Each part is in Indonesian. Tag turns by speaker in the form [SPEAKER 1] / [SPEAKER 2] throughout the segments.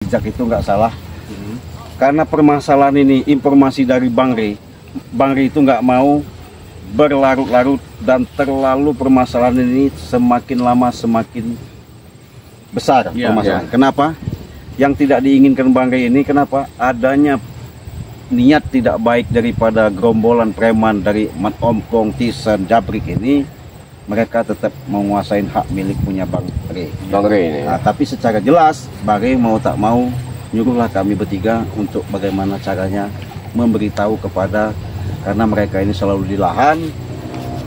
[SPEAKER 1] Zizak itu nggak salah. Karena permasalahan ini informasi dari Bang Rey itu nggak mau berlarut-larut dan terlalu permasalahan ini semakin lama semakin besar permasalahan. Kenapa? Yang tidak diinginkan Bang Rey ini kenapa? Adanya niat tidak baik daripada gerombolan preman dari Mat Ompong, Tisen, Jabrik ini, mereka tetap menguasai hak milik punya Bang Rey. Nah, tapi secara jelas Bang Rey mau tak mau nyuruhlah kami bertiga untuk bagaimana caranya memberitahu kepada, karena mereka ini selalu di lahan,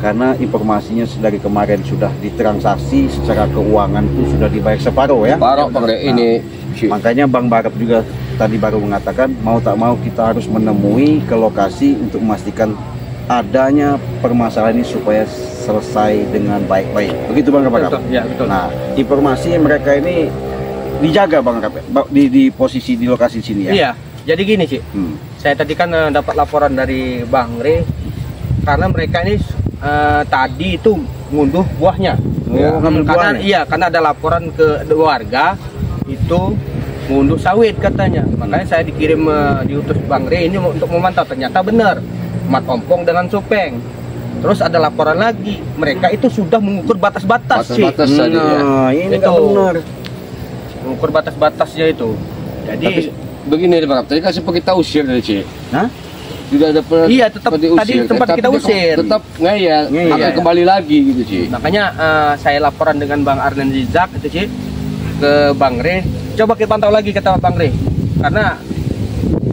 [SPEAKER 1] karena informasinya dari kemarin sudah ditransaksi secara keuangan itu sudah dibayar separuh ya.
[SPEAKER 2] Separuh Bang Rey ini.
[SPEAKER 1] Makanya Bang Barap juga tadi baru mengatakan mau tak mau kita harus menemui ke lokasi untuk memastikan adanya permasalahan ini supaya selesai dengan baik-baik. Begitu Bang Barap?
[SPEAKER 3] Ya, betul.
[SPEAKER 1] Nah, informasi mereka ini dijaga Bang Barap di posisi di lokasi sini ya?
[SPEAKER 3] Iya, jadi gini Cik, saya tadi kan dapat laporan dari Bang Rey, karena mereka ini tadi itu ngunduh buahnya. Karena ada laporan ke warga itu ngunduh sawit katanya. Makanya saya dikirim diutus Bang Rey ini untuk memantau, ternyata benar Mat Ompong dengan Supeng. Terus ada laporan lagi, mereka itu sudah mengukur batas-batas sih.
[SPEAKER 1] Nah, ini
[SPEAKER 3] itu
[SPEAKER 1] benar.
[SPEAKER 3] Mengukur batas-batasnya itu. Jadi
[SPEAKER 2] tapi begini Bang, tadi kan sempat kita usir dari Cik.
[SPEAKER 1] Hah?
[SPEAKER 2] Sudah ada
[SPEAKER 3] iya, tadi tempat kita usir.
[SPEAKER 2] Tetap ngeyel, akan kembali lagi gitu Cik.
[SPEAKER 3] Makanya saya laporan dengan Bang Arden Zizak itu Cik ke Bang Rey. Coba kita pantau lagi kata Bang Rey, karena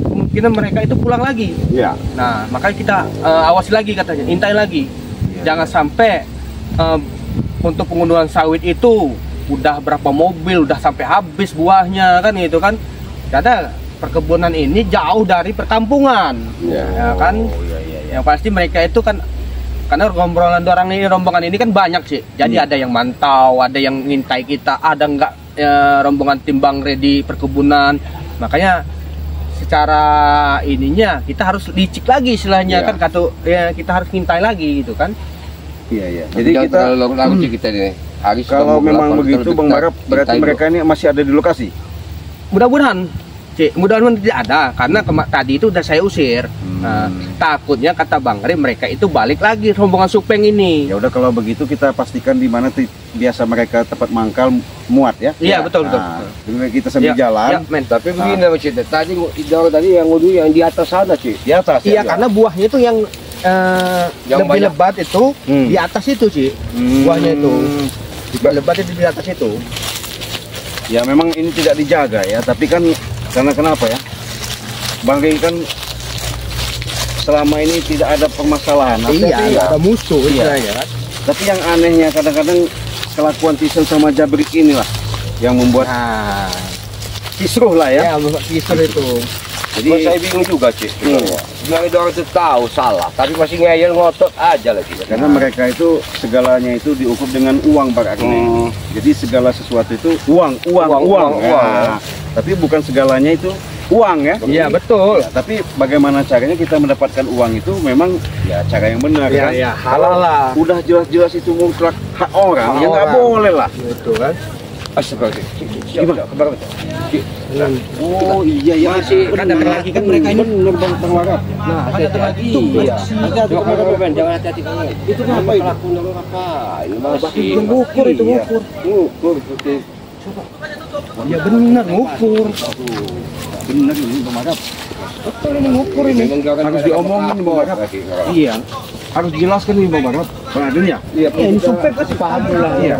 [SPEAKER 3] kemungkinan mereka itu pulang lagi.
[SPEAKER 1] Iya.
[SPEAKER 3] Nah, makanya kita awasi lagi katanya, intai lagi. Jangan sampai untuk pengunduhan sawit itu udah berapa mobil, udah sampai habis buahnya kan itu kan. Karena perkebunan ini jauh dari perkampungan. Ya kan? Yang pasti mereka itu kan, karena rombongan ini kan banyak sih. Jadi ada yang mantau, ada yang ngintai kita, ada nggak rombongan tim Bang Rey di perkebunan. Makanya secara ininya kita harus licik lagi istilahnya kan, kita harus ngintai lagi gitu kan.
[SPEAKER 1] Iya. Jadi kita
[SPEAKER 2] nih.
[SPEAKER 1] Kalau memang begitu Bang Barap, berarti mereka ini masih ada di lokasi.
[SPEAKER 3] Mudah-mudahan tidak ada, karena tadi itu udah saya usir. Nah, takutnya kata Bang Rey mereka itu balik lagi rombongan Supeng ini.
[SPEAKER 1] Ya udah, kalau begitu kita pastikan di mana biasa mereka tempat mangkal muat ya.
[SPEAKER 3] Iya, betul.
[SPEAKER 1] Kita sambil jalan.
[SPEAKER 2] Tapi begini Cik, tadi yang ngudu yang di atas sana Cik.
[SPEAKER 1] Di atas.
[SPEAKER 3] Iya, karena buahnya itu yang lebih lebat itu di atas itu Cik. Buahnya itu lebat itu di atas itu.
[SPEAKER 1] Ya memang ini tidak dijaga ya, tapi kan karena kenapa ya, Bang Rey kan selama ini tidak ada permasalahan.
[SPEAKER 3] Iya, ada musuh ya.
[SPEAKER 1] Tapi yang anehnya kadang-kadang kelakuan Tisen sama Jabrik inilah yang membuat kisruh lah ya.
[SPEAKER 3] Kisruh itu.
[SPEAKER 2] Jadi saya bingung juga Cik. Bilang itu orang itu tahu salah, tapi masih ngeyel ngotot aja lagi.
[SPEAKER 1] Karena mereka itu segalanya itu diukur dengan uang Pak Akne. Jadi segala sesuatu itu uang. Tapi bukan segalanya itu uang ya.
[SPEAKER 3] Iya, betul.
[SPEAKER 1] Ya, tapi bagaimana caranya kita mendapatkan uang itu memang ya cara yang benar kan.
[SPEAKER 3] Ya, halal lah.
[SPEAKER 1] Udah jelas-jelas itu mutlak hak orang, ya nggak boleh lah.
[SPEAKER 3] Betul kan.
[SPEAKER 1] Gimana? Oh iya ya,
[SPEAKER 3] masih kan datang lagi kan mereka ini.
[SPEAKER 1] Bener Bang Barap.
[SPEAKER 3] Nah, datang lagi.
[SPEAKER 2] Hati-hati jangan hati-hati kamu.
[SPEAKER 1] Itu kenapa itu?
[SPEAKER 2] Ini masih
[SPEAKER 3] ngukur itu ngukur.
[SPEAKER 2] Ngukur putih.
[SPEAKER 3] Coba. Ya benar ngukur.
[SPEAKER 1] Bener ini Bang Barap.
[SPEAKER 3] Betul ini ngukur ini.
[SPEAKER 1] Harus diomongin Bang Barap. Iya. Harus dijelaskan nih Bang Barap. Bang Adun ya?
[SPEAKER 3] Iya, ini Supeng pasti paham lah.
[SPEAKER 1] Iya.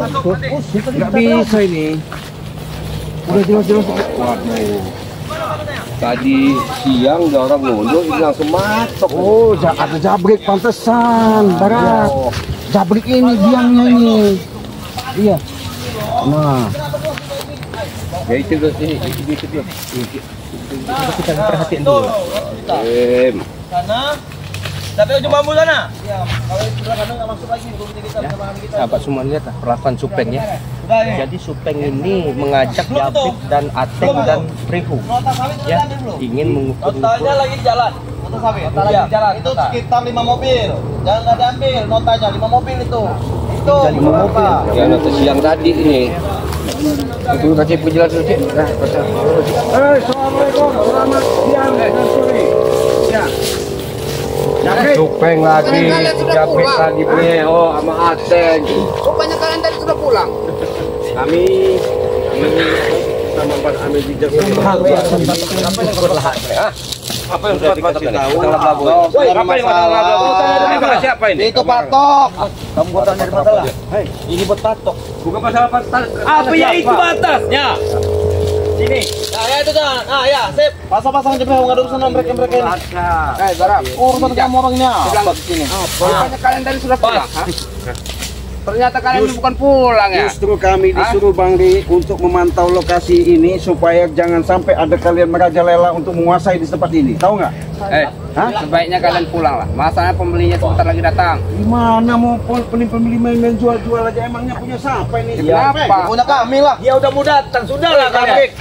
[SPEAKER 1] Nggak bisa ini. Udah jelas-jelas. Waduh.
[SPEAKER 2] Tadi siang ada orang ngunduh ini langsung masuk.
[SPEAKER 1] Oh, ada Jabrik pantesan, Barap. Jabrik ini biangnya ini. Iya. Nah.
[SPEAKER 2] Ya itu sih, itu dia.
[SPEAKER 3] Kita perhatiin dulu.
[SPEAKER 4] Sana. Tapi ujung bambu sana. Iya, kalau itu sana nggak masuk lagi kita sama kita.
[SPEAKER 3] Sahabat semua lihat lah perlakuan Supeng ya. Jadi Supeng ini mengajak Jabrik dan Ateng dan Prihu ya, ingin mengukur.
[SPEAKER 4] Notanya lagi jalan. Nota sawit. Nota lagi jalan. Itu sekitar 5 mobil. Jangan nggak diambil notanya 5 mobil itu. Itu
[SPEAKER 3] 5 mobil.
[SPEAKER 2] Ya nota siang tadi ini. Itu kasih penjelasan Cik. Nah, pasal.
[SPEAKER 1] Assalamualaikum, selamat siang dan sore. Ya.
[SPEAKER 2] Supeng lagi, capek lagi Beo sama Ateng.
[SPEAKER 5] Rupanya kalian tadi sudah pulang.
[SPEAKER 1] Kami sama Pak Amir Jijak
[SPEAKER 2] Apa yang sudah dikasih tahu?
[SPEAKER 4] Apa yang masalah?
[SPEAKER 2] Siapa ini?
[SPEAKER 5] Itu patok.
[SPEAKER 4] Kamu buat dari masalah. Hei, ini buat patok.
[SPEAKER 2] Bukan masalah patok.
[SPEAKER 4] Apa ya itu batasnya? Sini. Nah, ya itu kan. Ah, ya, sip. Pasang-pasang aja nggak ada urusan sama mereka ini.
[SPEAKER 5] Barap.
[SPEAKER 4] Urusan kamu orangnya.
[SPEAKER 5] Sebelah sini. Rupanya kalian tadi sudah pulang. Ternyata kalian bukan pulang ya.
[SPEAKER 1] Justru kami disuruh Bang Ri untuk memantau lokasi ini supaya jangan sampai ada kalian merajalela untuk menguasai di tempat ini. Tahu nggak?
[SPEAKER 5] Sebaiknya kalian pulang lah. Masalahnya pembelinya sebentar lagi datang.
[SPEAKER 1] Gimana mau pembeli main jual-jual aja, emangnya punya siapa ini?
[SPEAKER 5] Kenapa?
[SPEAKER 4] Punya kami lah. Ya udah mau datang, sudahlah
[SPEAKER 1] Jabrik,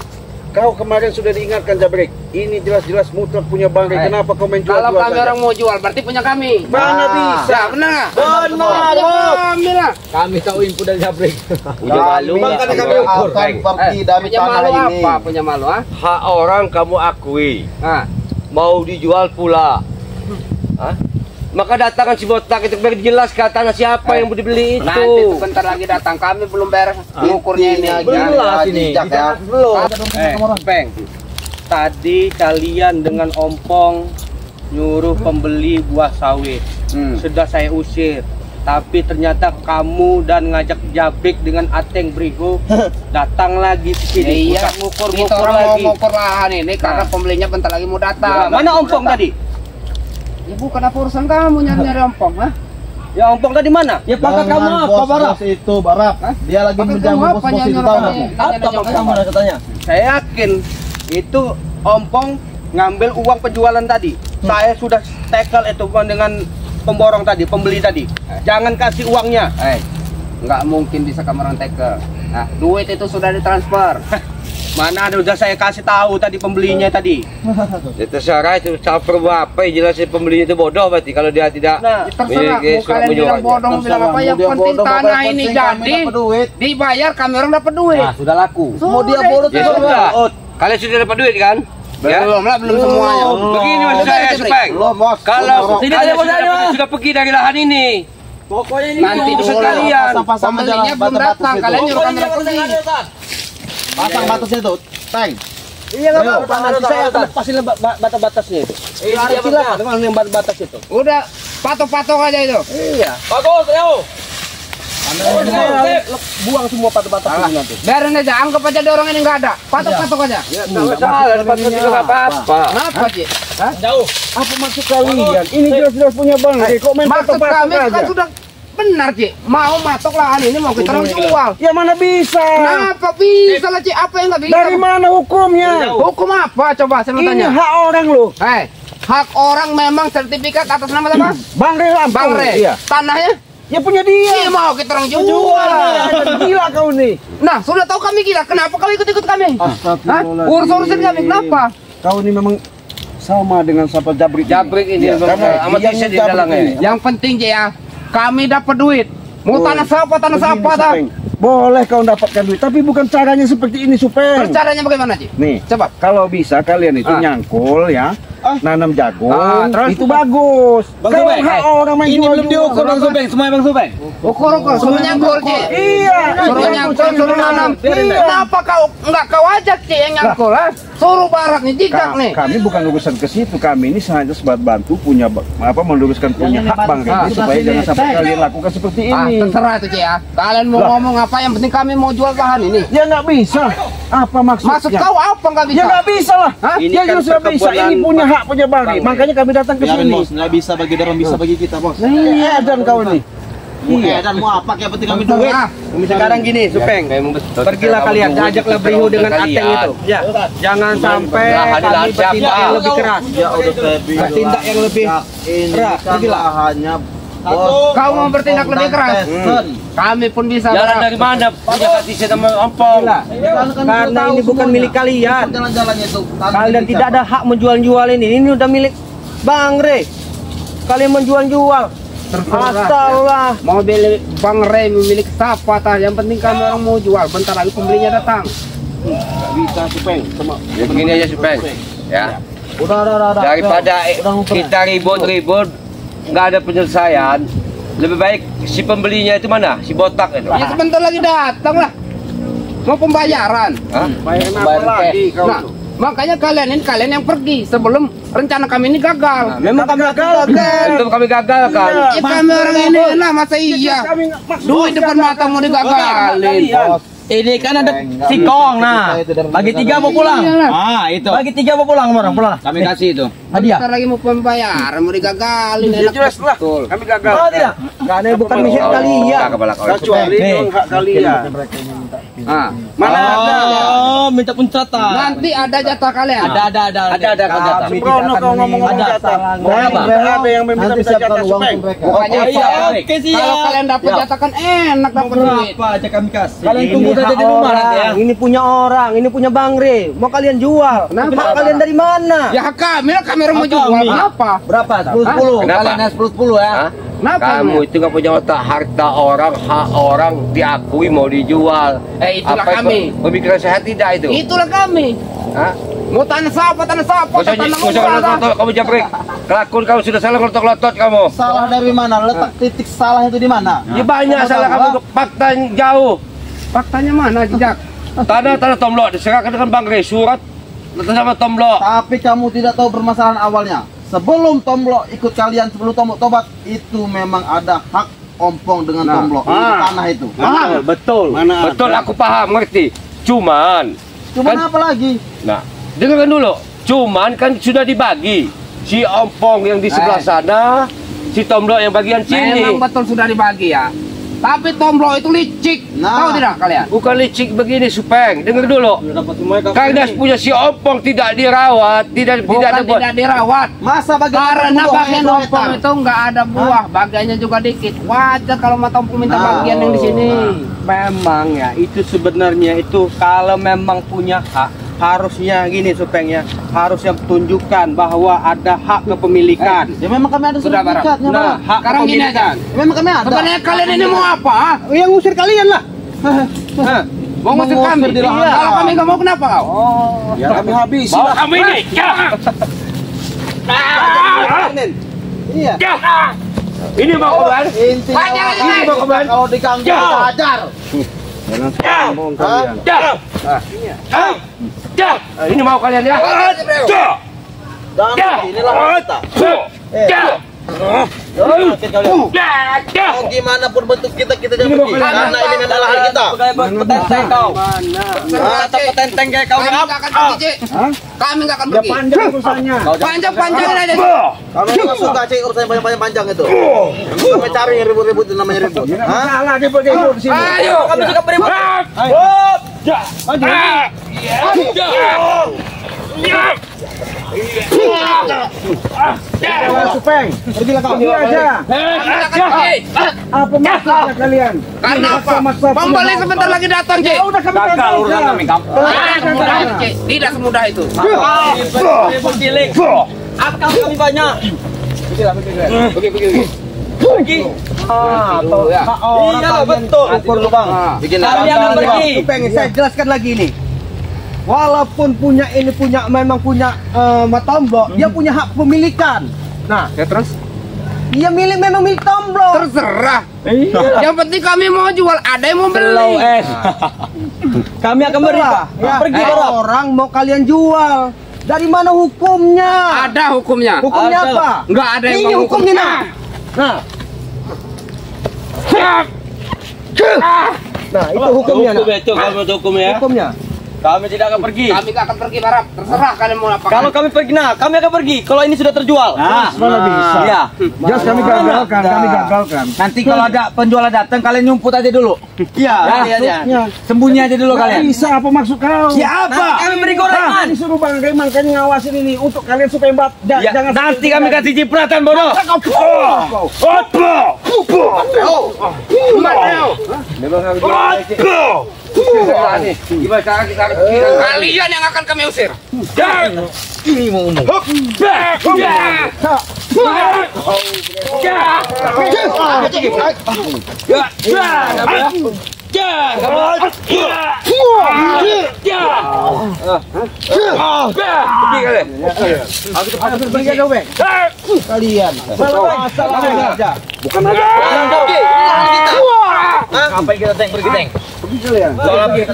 [SPEAKER 1] kau kemarin sudah diingatkan Jabrik. Ini jelas-jelas mutlak punya Bang Ri. Kenapa kau main jual-jual?
[SPEAKER 5] Kalau kami orang mau jual, berarti punya kami.
[SPEAKER 1] Mana bisa?
[SPEAKER 5] Ya, benar nggak?
[SPEAKER 4] Benar,
[SPEAKER 5] Kami lah.
[SPEAKER 4] Kami tahu info dari Jabrik.
[SPEAKER 2] Punya malu.
[SPEAKER 4] Makanya kami akan pergi dari
[SPEAKER 5] Punya
[SPEAKER 4] tanah
[SPEAKER 5] malu
[SPEAKER 4] ini.
[SPEAKER 5] apa? Punya malu ah?
[SPEAKER 2] Hak orang kamu akui. Mau dijual pula. Hah? Maka datangkan si botak itu biar jelas ke tanah siapa yang mau dibeli itu.
[SPEAKER 5] Nanti sebentar lagi datang. Kami belum beres mengukurnya ini.
[SPEAKER 4] Jelas ini. Belum.
[SPEAKER 3] Peng. Tadi kalian dengan ompong nyuruh pembeli buah sawit. Sudah saya usir. Tapi ternyata kamu dan ngajak Jabrik dengan Ateng Brigo datang lagi ke sini.
[SPEAKER 5] Iya,
[SPEAKER 3] Ngukur-ngukur
[SPEAKER 5] kita orang mau
[SPEAKER 3] lagi.
[SPEAKER 5] ngukur lahan ini karena pembelinya bentar lagi mau datang.
[SPEAKER 3] Mana ompong tadi?
[SPEAKER 5] Ya bukan apa urusan kamu nyari ompong, ha?
[SPEAKER 3] Ya ompong tadi mana?
[SPEAKER 4] Ya pangkat kamu apa, Barap? Itu Barap. Dia lagi
[SPEAKER 5] Pangkat
[SPEAKER 4] menjamu
[SPEAKER 5] kamu apa,
[SPEAKER 4] bos-bos itu,
[SPEAKER 5] nyuruh
[SPEAKER 4] tahu
[SPEAKER 5] kami?
[SPEAKER 4] nggak?
[SPEAKER 5] Tanya
[SPEAKER 4] Apa pangkat kamu katanya?
[SPEAKER 3] Saya yakin itu ompong ngambil uang penjualan tadi. Saya sudah tackle itu dengan pemborong tadi, pembeli tadi. Jangan kasih uangnya.
[SPEAKER 5] Nggak mungkin bisa kamu orang tackle. Nah, duit itu sudah ditransfer.
[SPEAKER 3] Mana ada udah saya kasih tahu tadi pembelinya tadi.
[SPEAKER 2] Ya terserah itu campur apa yang jelas si pembelinya itu bodoh berarti kalau dia tidak
[SPEAKER 3] Nah,
[SPEAKER 5] Terserah,
[SPEAKER 2] memiliki
[SPEAKER 5] mau
[SPEAKER 2] surat
[SPEAKER 5] kalian bilang
[SPEAKER 2] menyuratnya.
[SPEAKER 5] bodoh, mau bilang apa, yang
[SPEAKER 4] Mau dia
[SPEAKER 5] penting
[SPEAKER 4] bodoh,
[SPEAKER 5] tanah
[SPEAKER 4] pokoknya
[SPEAKER 5] ini
[SPEAKER 4] penting kami
[SPEAKER 5] jadi
[SPEAKER 4] dapat duit.
[SPEAKER 5] dibayar, kami orang dapat duit.
[SPEAKER 4] Nah, sudah laku.
[SPEAKER 5] Mau dia bodoh
[SPEAKER 2] Ya sudah. Kalian sudah dapat duit kan? Ya?
[SPEAKER 5] Belum lah, belum semuanya.
[SPEAKER 2] Begini maksud saya Supeng.
[SPEAKER 4] Belum, Bos.
[SPEAKER 2] Kalau
[SPEAKER 4] Belum.
[SPEAKER 2] kalian sudah pergi dari lahan ini,
[SPEAKER 3] Pokoknya ini
[SPEAKER 5] Nanti
[SPEAKER 2] urusan
[SPEAKER 5] dulu,
[SPEAKER 2] kalian.
[SPEAKER 4] Pasang-pasang aja
[SPEAKER 5] pembelinya belum
[SPEAKER 4] batu-batu
[SPEAKER 5] datang,
[SPEAKER 4] situ.
[SPEAKER 5] kalian nyuruh kami pergi.
[SPEAKER 4] Pasang batasnya tuh. Teng.
[SPEAKER 3] iya nggak
[SPEAKER 4] Ayo,
[SPEAKER 3] apa-apa. Nanti saya akan lepasin batas-batasnya itu. Silakan dengan yang batas itu.
[SPEAKER 5] Udah, patok-patok aja itu.
[SPEAKER 3] Iya.
[SPEAKER 4] Bagus, ayo.
[SPEAKER 3] Saya buang semua batas ini nanti.
[SPEAKER 5] Biarin aja, anggap aja dorong ini nggak ada. Patok-patok aja.
[SPEAKER 2] nggak masalah, dapat duit juga nggak apa-apa.
[SPEAKER 5] Kenapa sih?
[SPEAKER 1] Apa maksud kalian? Ini jelas-jelas punya Bang Ri. Kok main
[SPEAKER 5] Maksud
[SPEAKER 1] patok-patok
[SPEAKER 5] kami kan
[SPEAKER 1] aja?
[SPEAKER 5] sudah benar, Ci. Mau matok lahan ini mau kita orang jual.
[SPEAKER 1] Ya mana bisa?
[SPEAKER 5] Kenapa bisa lah, Ci? Apa yang nggak bisa?
[SPEAKER 1] Dari mana hukumnya?
[SPEAKER 5] Hukum apa? Coba saya mau
[SPEAKER 1] Ini
[SPEAKER 5] tanya.
[SPEAKER 1] hak orang loh.
[SPEAKER 5] Hak orang memang sertifikat atas nama siapa?
[SPEAKER 1] Bang Ri Lampung.
[SPEAKER 5] Bang Re.
[SPEAKER 1] Iya.
[SPEAKER 5] Tanahnya?
[SPEAKER 1] Ya punya dia.
[SPEAKER 5] Iya, mau kita orang jual.
[SPEAKER 1] Gila kau nih.
[SPEAKER 5] Nah, sudah tahu kami gila. Kenapa kau ikut-ikut kami?
[SPEAKER 1] Astagfirullahaladzim.
[SPEAKER 5] Urus-urusin kami. Kenapa?
[SPEAKER 1] Kau ini memang sama dengan siapa Jabrik.
[SPEAKER 2] Jabrik ini
[SPEAKER 1] Karena
[SPEAKER 2] amat
[SPEAKER 1] yang
[SPEAKER 2] bisa di
[SPEAKER 1] Jabrik
[SPEAKER 2] dalangnya.
[SPEAKER 1] ini.
[SPEAKER 5] Yang penting, Ci, ya, kami dapat duit. Mau tanah siapa
[SPEAKER 1] Begini,
[SPEAKER 5] dah.
[SPEAKER 1] Supeng. Boleh kau dapatkan duit, tapi bukan caranya seperti ini, Supeng.
[SPEAKER 5] Terus caranya bagaimana, Ci?
[SPEAKER 1] Nih,
[SPEAKER 5] Coba.
[SPEAKER 1] kalau bisa kalian itu nyangkul ya, nanam jagung,
[SPEAKER 5] terus?
[SPEAKER 1] itu bagus.
[SPEAKER 4] Bang
[SPEAKER 1] Kalau
[SPEAKER 4] Supeng,
[SPEAKER 1] hak orang main
[SPEAKER 4] Ini belum
[SPEAKER 1] jual-jual.
[SPEAKER 4] diukur Bang Supeng, semuanya Bang Supeng.
[SPEAKER 5] Ukur, suruh nyangkul, Ci.
[SPEAKER 1] Iya,
[SPEAKER 5] Suruh nyangkul, suruh nanam.
[SPEAKER 1] Iya.
[SPEAKER 5] Kenapa kau nggak kau ajak, Ci, yang nyangkul, ha? Suruh barak nih, jijak nih.
[SPEAKER 1] Kami bukan urusan ke situ, kami ini hanya sebagai bantu punya meluruskan punya hak Bang Ri supaya jangan sampai kalian lakukan seperti ini.
[SPEAKER 5] Terserah itu, Ci, ya. Kalian mau ngomong apa, yang penting kami mau jual bahan ini.
[SPEAKER 1] Ya nggak bisa. Apa maksudnya?
[SPEAKER 5] Maksud kau apa nggak bisa?
[SPEAKER 1] Ya nggak bisa lah.
[SPEAKER 5] Hah?
[SPEAKER 3] Ini
[SPEAKER 1] Ya
[SPEAKER 3] kan
[SPEAKER 1] justru nggak bisa.
[SPEAKER 3] perkebunan
[SPEAKER 1] Ini punya hak punya Bang Ri.
[SPEAKER 3] Bang Ri.
[SPEAKER 1] Makanya kami datang ke
[SPEAKER 4] Biarin,
[SPEAKER 1] sini.
[SPEAKER 4] Bos. Nggak bisa bagi dorong, bisa bagi kita, Bos.
[SPEAKER 1] Iya, dan kau ini.
[SPEAKER 4] Iya, dan mau apa? Yang penting kami duit.
[SPEAKER 3] Sekarang gini, Supeng. Pergilah kalian, ajaklah Briho dengan Ateng itu. Ya. Jangan sampai kami bertindak yang lebih keras.
[SPEAKER 4] Ya udah saya bilang.
[SPEAKER 3] Bertindak yang lebih
[SPEAKER 4] ini
[SPEAKER 3] keras.
[SPEAKER 4] kan
[SPEAKER 3] Pergilah.
[SPEAKER 4] lahannya Bos.
[SPEAKER 5] Kau mau bertindak lebih keras? Kami pun bisa.
[SPEAKER 2] Jalan
[SPEAKER 5] Barak.
[SPEAKER 2] dari mana? Punya kasih saya sama ompong.
[SPEAKER 3] Karena ini bukan milik kalian.
[SPEAKER 4] Jalan-jalannya itu.
[SPEAKER 3] Kalian tidak ada hak menjual-jual ini. Ini udah milik Bang Re. Kalian menjual-jual.
[SPEAKER 5] Terserah. Mobil Bang Rey milik siapa tah? Yang penting kami orang mau jual. Bentar lagi pembelinya datang.
[SPEAKER 1] Bisa Supeng sama
[SPEAKER 2] Ya, begini aja Supeng. Ya.
[SPEAKER 4] Udah.
[SPEAKER 2] Daripada kita ribut-ribut nggak ada penyelesaian, lebih baik si pembelinya itu mana? Si botak itu.
[SPEAKER 5] Ya sebentar lagi datang lah. Mau pembayaran.
[SPEAKER 2] Hah?
[SPEAKER 1] bayar apa lagi kau
[SPEAKER 5] Nah,
[SPEAKER 1] tuh?
[SPEAKER 5] makanya kalian yang pergi sebelum rencana kami ini gagal.
[SPEAKER 4] Memang kami gagal.
[SPEAKER 2] Tentu kami gagal kan.
[SPEAKER 5] Ya, kami orang ini lah masa iya. Duit depan mata mau digagalin.
[SPEAKER 4] Ini kan ada sikong, nah. Bagi 3 mau pulang.
[SPEAKER 5] Iyalah.
[SPEAKER 4] Itu. Bagi 3 mau pulang, orang pulang.
[SPEAKER 3] Kami kasih itu.
[SPEAKER 4] Hadiah.
[SPEAKER 5] Bentar lagi mau pembayaran mau digagalin.
[SPEAKER 1] Ya
[SPEAKER 5] Enak
[SPEAKER 1] jelas lah,
[SPEAKER 5] betul.
[SPEAKER 1] kami gagal.
[SPEAKER 4] Oh tidak. Enggak ada bukan misi kalian.
[SPEAKER 2] Nggak kebalak orang.
[SPEAKER 1] Kecuali
[SPEAKER 4] Nih.
[SPEAKER 1] dong hak kalian.
[SPEAKER 5] Ah,
[SPEAKER 1] Mana ada?
[SPEAKER 4] Oh, minta pencatatan.
[SPEAKER 5] nanti ada jatah kalian.
[SPEAKER 4] Ada jatah.
[SPEAKER 1] Sembrono kau ngomong
[SPEAKER 4] Ada.
[SPEAKER 1] jatah.
[SPEAKER 4] Mau apa?
[SPEAKER 1] Ada yang meminta jatah Supeng.
[SPEAKER 5] Pokoknya
[SPEAKER 4] Oh, iya,
[SPEAKER 5] Pak,
[SPEAKER 4] oke, siap.
[SPEAKER 5] kalau kalian dapat jatah kan enak dapat duit.
[SPEAKER 4] Berapa aja kami kasih? Kalian tunggu saja di rumah nanti ya.
[SPEAKER 6] Ini punya orang, ini punya Bang Re. Mau kalian jual?
[SPEAKER 5] Kenapa?
[SPEAKER 6] Hak kalian dari mana?
[SPEAKER 5] Ya kami lah kami orang mau jual.
[SPEAKER 4] Kami.
[SPEAKER 5] Apa?
[SPEAKER 6] Berapa?
[SPEAKER 4] 10.
[SPEAKER 2] Kenapa?
[SPEAKER 4] Kalian 10 ya.
[SPEAKER 2] Hah?
[SPEAKER 5] Kenapa?
[SPEAKER 2] Kamu itu nggak punya otak, harta orang, hak orang diakui mau dijual.
[SPEAKER 5] Itulah
[SPEAKER 2] Apa
[SPEAKER 5] kami.
[SPEAKER 2] pemikiran sehat tidak itu?
[SPEAKER 5] Itulah kami.
[SPEAKER 2] Hah?
[SPEAKER 5] Mau tanah siapa? Tanah siapa?
[SPEAKER 2] Kau usah
[SPEAKER 5] Tanah
[SPEAKER 2] ngotot, kamu jabrik. Kelakuan kamu sudah salah ngelotot-ngelotot kamu.
[SPEAKER 6] Salah dari mana? Letak titik salah itu di mana?
[SPEAKER 2] Ya banyak salah kamu, fakta yang jauh.
[SPEAKER 5] Faktanya mana, Jejak?
[SPEAKER 2] Tanah Tomblok diserahkan dengan Bang Rey, surat sama Tomblok.
[SPEAKER 6] Tapi kamu tidak tahu permasalahan awalnya. Sebelum Tomblok ikut kalian, sebelum Tomblok tobat, itu memang ada hak ompong dengan Tomblok. Itu tanah itu.
[SPEAKER 1] Betul. Mana
[SPEAKER 2] Betul,
[SPEAKER 1] ada?
[SPEAKER 2] aku paham, ngerti. Cuman
[SPEAKER 6] Cuman apa lagi?
[SPEAKER 2] nah, dengarkan dulu. Cuman kan sudah dibagi. Si ompong yang di sebelah sana, si Tomblok yang bagian sini.
[SPEAKER 5] Memang betul sudah dibagi ya. Tapi Tomblok itu licik.
[SPEAKER 6] Nah.
[SPEAKER 5] Tahu tidak kalian?
[SPEAKER 2] Bukan licik begini, Supeng. Dengar dulu. Karena punya si ompong tidak dirawat, tidak
[SPEAKER 5] Bukan
[SPEAKER 2] ada buat.
[SPEAKER 5] tidak dirawat.
[SPEAKER 6] Masa
[SPEAKER 5] Karena bagian ompong itu nggak ada buah, bagiannya juga dikit. Wajar kalau mata ompong minta bagian yang di sini.
[SPEAKER 3] Memang ya, itu sebenarnya itu kalau memang punya hak, harusnya gini Supeng ya, harusnya tunjukkan bahwa ada hak kepemilikan.
[SPEAKER 6] Ya memang kami ada
[SPEAKER 5] Sudah, Barang.
[SPEAKER 6] sertifikatnya,
[SPEAKER 3] Nah,
[SPEAKER 6] Barang.
[SPEAKER 3] hak
[SPEAKER 5] Sekarang gini aja.
[SPEAKER 3] kepemilikan.
[SPEAKER 6] Memang kami ada.
[SPEAKER 5] Sebenarnya kalian ini mau apa? ah?
[SPEAKER 3] Yang ngusir kalian lah.
[SPEAKER 5] Mau ngusir kami?
[SPEAKER 6] di lahan.
[SPEAKER 5] Kalau kami nggak mau kenapa kau?
[SPEAKER 1] Ya kami habis.
[SPEAKER 2] Bawa kamu ini.
[SPEAKER 6] Iya.
[SPEAKER 2] Ini mau kemana?
[SPEAKER 6] Intinya
[SPEAKER 5] Ini
[SPEAKER 2] mau kemana?
[SPEAKER 6] kalau diganggu ajar.
[SPEAKER 1] Jangan sombong kalian.
[SPEAKER 2] Ini mau kalian ya?
[SPEAKER 6] Dan inilah kita. Mau gimana pun bentuk kita jangan pergi. Karena ini memang lahan kita.
[SPEAKER 4] Petenteng kau.
[SPEAKER 6] Petenteng kayak kau.
[SPEAKER 5] Kami nggak akan pergi, Cik. Kami nggak akan pergi.
[SPEAKER 1] Panjang urusannya.
[SPEAKER 5] Panjang-panjangin aja. Cik.
[SPEAKER 6] Kami nggak suka cek urusan panjang itu. Kami cari yang ribut-ribut itu namanya ribut. Hah?
[SPEAKER 1] Salah dia pergi di sini.
[SPEAKER 5] Ayo.
[SPEAKER 4] Kami juga beribut.
[SPEAKER 1] Supeng, pergilah kau aja.
[SPEAKER 5] Kami nggak akan pergi.
[SPEAKER 1] Apa maksudnya kalian?
[SPEAKER 5] Karena apa? Pembeli sebentar lagi datang, Cik.
[SPEAKER 1] Udah kami
[SPEAKER 3] Gagal urusan kami,
[SPEAKER 5] Tidak semudah itu, Cik. Tidak semudah itu.
[SPEAKER 4] Ribut cilik. Akal kami banyak.
[SPEAKER 5] Pergi. Ya.
[SPEAKER 4] Iya loh, betul.
[SPEAKER 6] Ukur lu bang. Bikin
[SPEAKER 4] Kami akan pergi.
[SPEAKER 6] Pengen saya jelaskan lagi nih. Walaupun memang punya Tomblok, dia punya hak pemilikan. Nah,
[SPEAKER 3] Ya terus?
[SPEAKER 6] dia memang milik Tomblok.
[SPEAKER 5] Terserah. Yang penting kami mau jual, ada yang mau beli.
[SPEAKER 4] Kami akan beri.
[SPEAKER 6] Ya,
[SPEAKER 4] Pergi
[SPEAKER 6] ada orang mau kalian jual. Dari mana hukumnya?
[SPEAKER 5] Ada hukumnya.
[SPEAKER 6] Hukumnya
[SPEAKER 4] Ada.
[SPEAKER 6] apa?
[SPEAKER 5] Enggak ada yang
[SPEAKER 6] Ini
[SPEAKER 5] mau
[SPEAKER 6] hukumnya nah. Nah, itu hukumnya. Nah.
[SPEAKER 4] Itu kami hukum ya.
[SPEAKER 6] Hukumnya.
[SPEAKER 4] Kami tidak akan pergi.
[SPEAKER 5] Kami nggak akan pergi, Barap. Terserah kalian mau apa.
[SPEAKER 4] Kalau kami pergi, nah kami akan pergi. Kalau ini sudah terjual.
[SPEAKER 1] Mana bisa?
[SPEAKER 4] Iya.
[SPEAKER 1] Jelas kami gagalkan.
[SPEAKER 3] Nanti kalau ada penjual datang kalian nyumput aja dulu.
[SPEAKER 4] Iya.
[SPEAKER 3] Sembunyi aja dulu kalian.
[SPEAKER 1] Bisa apa maksud kau?
[SPEAKER 3] Siapa?
[SPEAKER 4] Kami beri gorengan.
[SPEAKER 1] Disuruh Bang Rey makanya ngawasin ini untuk kalian supaya jangan
[SPEAKER 2] Nanti kami kasih cipratan bodoh. Memang harus gimana sekarang kita harus
[SPEAKER 5] Kalian yang akan kami usir.
[SPEAKER 2] ini mau umum.
[SPEAKER 6] Kalian.
[SPEAKER 1] Bukan aja.
[SPEAKER 4] Ngapain kita Teng? Pergi Teng.
[SPEAKER 1] Pergi kalian.
[SPEAKER 4] Soalnya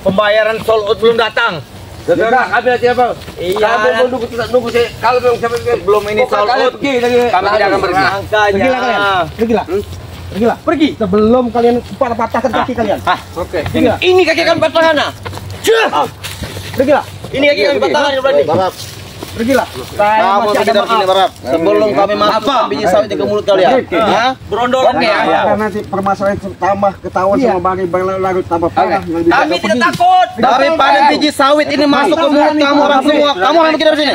[SPEAKER 4] pembayaran sold out belum datang.
[SPEAKER 2] Saudara, ambil aja apa?
[SPEAKER 4] Iya,
[SPEAKER 2] Kami mau nunggu sih. Kalau belum sampai
[SPEAKER 4] Belum ini sold out.
[SPEAKER 2] pergi dari kami tidak akan pergi.
[SPEAKER 6] Pergilah kalian. Pergilah. Pergilah. Pergi. Sebelum kalian patahkan kaki kalian.
[SPEAKER 2] Oke.
[SPEAKER 4] Ini kaki kami patahkan nah.
[SPEAKER 6] Pergilah.
[SPEAKER 4] Ini kaki kami patahkan berarti.
[SPEAKER 6] Barap. Pergilah.
[SPEAKER 4] Kamu pergi dari sini Barap. Sebelum kami masukkan biji sawit ke mulut kalian. Hah? Berondolan ya.
[SPEAKER 1] Karena nanti permasalahan tambah ketahuan sama Bang berlarut tambah parah.
[SPEAKER 4] Kami tidak takut. Daripada biji sawit ini masuk ke mulut kamu orang semua, kamu akan pergi dari sini.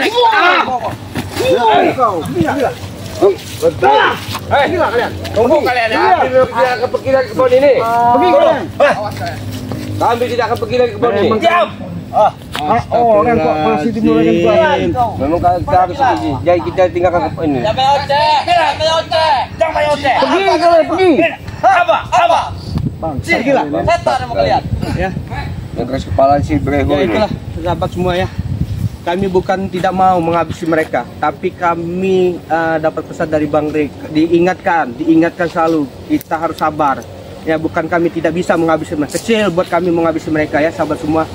[SPEAKER 2] Tunggu kalian ya. Kami tidak akan pergi lagi ke kebun ini.
[SPEAKER 1] Pergi kalian.
[SPEAKER 2] Kami tidak akan pergi lagi ke kebun ini.
[SPEAKER 4] Diam.
[SPEAKER 1] Orang kok masih dimulai
[SPEAKER 2] Memang kita harus pergi. Jadi kita tinggalkan kebun ini.
[SPEAKER 1] Pergi kalian, pergi.
[SPEAKER 4] Apa?
[SPEAKER 6] Pergilah.
[SPEAKER 4] Setan sama kalian.
[SPEAKER 2] Yang keras kepala si Breho
[SPEAKER 3] Ya
[SPEAKER 2] ini.
[SPEAKER 3] itulah sahabat semua ya. Kami bukan tidak mau menghabisi mereka, tapi kami dapat pesan dari Bang Rey, diingatkan selalu kita harus sabar. Ya bukan kami tidak bisa menghabisi mereka, kecil buat kami menghabisi mereka ya sahabat semua.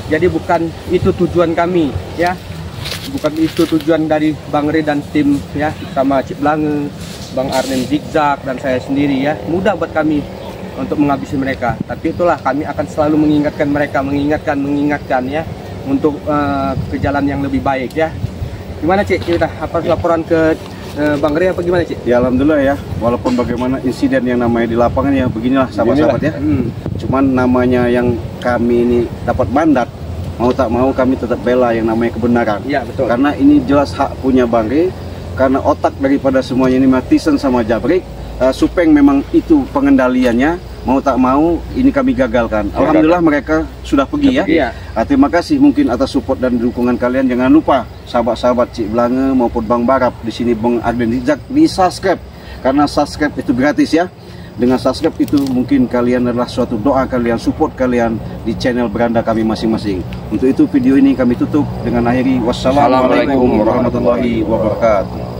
[SPEAKER 3] Jadi bukan itu tujuan kami ya, bukan itu tujuan dari Bang Rey dan tim ya, sama Cip Blange, Bang Arnem Zigzag dan saya sendiri ya. Mudah buat kami untuk menghabisi mereka, tapi itulah kami akan selalu mengingatkan mereka, mengingatkan ya, untuk ke jalan yang lebih baik ya. Gimana Cik, kita apa laporan ke Bang Rey apa gimana Cik?
[SPEAKER 1] Ya alhamdulillah ya, walaupun bagaimana insiden yang namanya di lapangan ya beginilah sahabat-sahabat ya. Cuman namanya yang kami ini dapat mandat, mau tak mau kami tetap bela yang namanya kebenaran.
[SPEAKER 3] Iya betul.
[SPEAKER 1] Karena ini jelas hak punya Bang Rey, karena otak daripada semuanya ini Matisen sama Jabrik. Supeng memang itu pengendaliannya, mau tak mau ini kami gagalkan. Alhamdulillah mereka sudah pergi ya.
[SPEAKER 3] Iya.
[SPEAKER 1] Terima kasih mungkin atas support dan dukungan kalian. Jangan lupa sahabat-sahabat Cik Blange maupun Bang Barap di sini Bang Arden Zigzag di subscribe, karena subscribe itu gratis ya. Dengan subscribe itu mungkin kalian adalah suatu doa kalian, support kalian di channel beranda kami masing-masing. Untuk itu video ini kami tutup dengan akhiri wassalamualaikum warahmatullahi wabarakatuh.